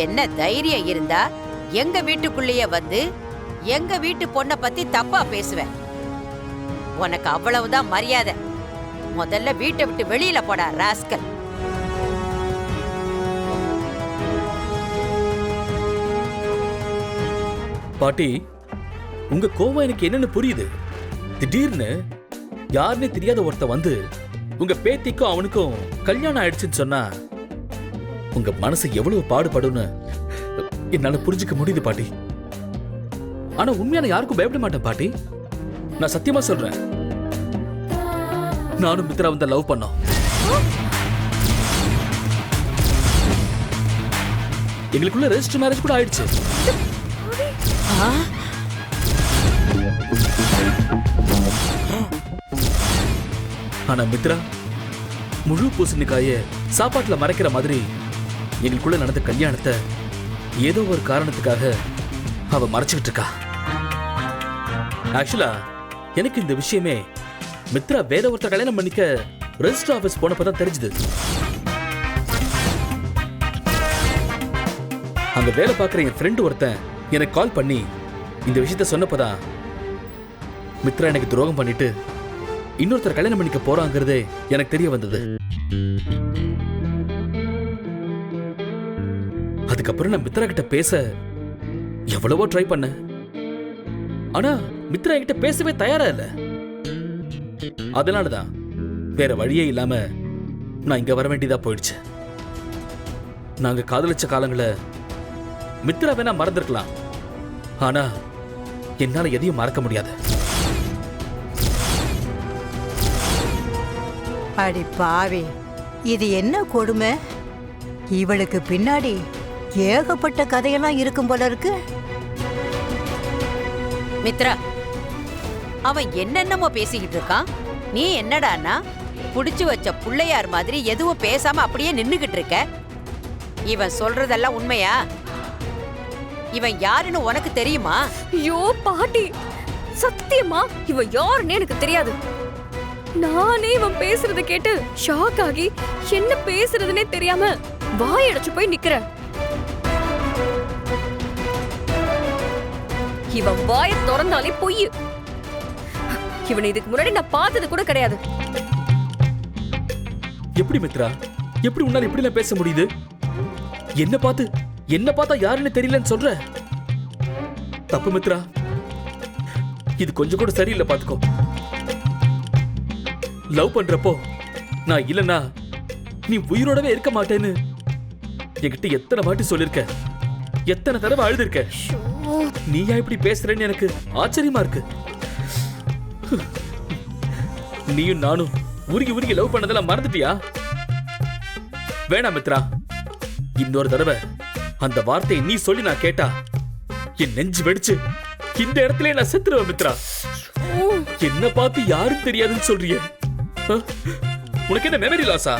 என்ன தைரியம் இருந்தா எங்க வீட்டுக்குள்ளேயே வந்து எங்க வீட்டு பொண்ணை பத்தி தப்பா பேசுவேன். உனக்கு அவ்வளவுதான் மரியாதை. முதல்ல வீட்டை விட்டு வெளியில போடா ராஸ்கல். பாட்டி, உங்க கோவம் எனக்கு என்னன்னு புரியுது. திடீர்னு யாருன்னே தெரியாத ஒருத்த வந்து உங்க பேத்திக்கும் அவனுக்கும் கல்யாணம் ஆயிடுச்சுன்னு சொன்னா உங்க மனசு எவ்வளவு பாடுபடும்னு என்னால புரிஞ்சுக்க முடியுது பாட்டி. ஆனா உண்மையான யாருக்கும் பயப்பட மாட்டேன் பாட்டி. நான் சத்தியமா சொல்றேன், நானும் மித்ரா வந்து லவ் பண்ணோம். எங்களுக்குள்ள ரெஜிஸ்டர் மேரேஜ் கூட ஆயிடுச்சு. ஆனா மித்ரா முழு பூசணிக்காய சாப்பாட்டுல மறைக்கிற மாதிரி எங்களுக்குள்ள நடந்த கல்யாணத்தை ஏதோ ஒரு காரணத்துக்காக அவ மறைச்சுக்கிட்டு இருக்கா. ஆக்சுவலா எனக்கு இந்த விஷயமே மித்ரா வேற ஒருத்தர் கல்யாணம் பண்ணிக்க ரெஜிஸ்டர் ஆபீஸ் போனப்பதான் தெரிஞ்சது. அங்க வேலை பார்க்குற என் ஃப்ரெண்டு ஒருத்தன் எனக்கு கால் பண்ணி இந்த விஷயத்த சொன்னப்பதான் மித்ரா எனக்கு துரோகம் பண்ணிட்டு இன்னொருத்தர் கல்யாணம் பண்ணிக்க போறாங்கிறதே எனக்கு தெரிய வந்தது. அதுக்கப்புறம் நான் மித்ரா கிட்ட பேச எவ்வளவோ ட்ரை பண்ண. ஆனா மித்ரா கிட்ட பேசவே தயாரா இல்ல. அதனாலதான் வேற வழியே இல்லாம நான் இங்க வர வேண்டியதா போயிடுச்சு. நாங்க காதலிச்ச காலங்களை மித்ரா வேணா மறந்திருக்கலாம், ஆனா என்னால எதையும் மறக்க முடியாது. அடி பாவி, இது என்ன கொடுமை! இவளுக்கு பின்னாடி ஏகப்பட்ட கதையெல்லாம் இருக்கும் போல இருக்கு. மித்ரா, அவன் என்னென்னமோ பேசிக்கிட்டு இருக்கான். நீ என்னடானா புடிச்சு வச்ச புள்ளையார் மாதிரி எதுவும் பேசாம அப்படியே நின்னுகிட்டு இருக்க. இவன் சொல்றதெல்லாம் உண்மையா? இவன் யாருன்னு உனக்கு தெரியுமா? ஐயோ பாட்டி, சத்தியமா இவன் யாருன்னு எனக்கு தெரியாது. நானே இவன் பேசுறத கேட்டு ஷாக் ஆகி என்ன பேசுறதுன்னே தெரியாம வாயடைச்சு போய் நிக்கிறேன். இவன் வாயை திறந்தாலே பொய். இவனை இதுக்கு முன்னாடி நான் பார்த்தது கூட கிடையாது. எப்படி மித்ரா, எப்படி உன்னால இப்படி எல்லாம் பேச முடியுது? என்ன பார்த்தா யாருன்னு தெரியலன்னு சொல்ற? தப்பு மித்ரா, இது கொஞ்சம் கூட சரியில்லை. பாத்துக்கோ, லவ் பண்றப்போ நான் இல்லனா நீ உயிரோடவே இருக்க மாட்டேன்னு என்கிட்ட எத்தனை வாட்டி சொல்லிருக்க, எத்தனை தடவை அழுதுருக்க. நீயா இப்படி பேசுறேன்னு எனக்கு ஆச்சரியமா இருக்கு. நீயும் நானும் உருகி உருகி லவ் பண்ணதெல்லாம் மறந்துட்டியா? வேணாம் மித்ரா, இன்னொரு தடவை அந்த வார்த்தையை நீ சொல்லி நான் கேட்டா என் நெஞ்சு வெடிச்சு இந்த இடத்துல நான் செத்துருவேன். மித்ரா, என்ன பார்த்து யாரும் தெரியாதுன்னு சொல்றிய? உனக்கு என்ன மெமரி லாஸா?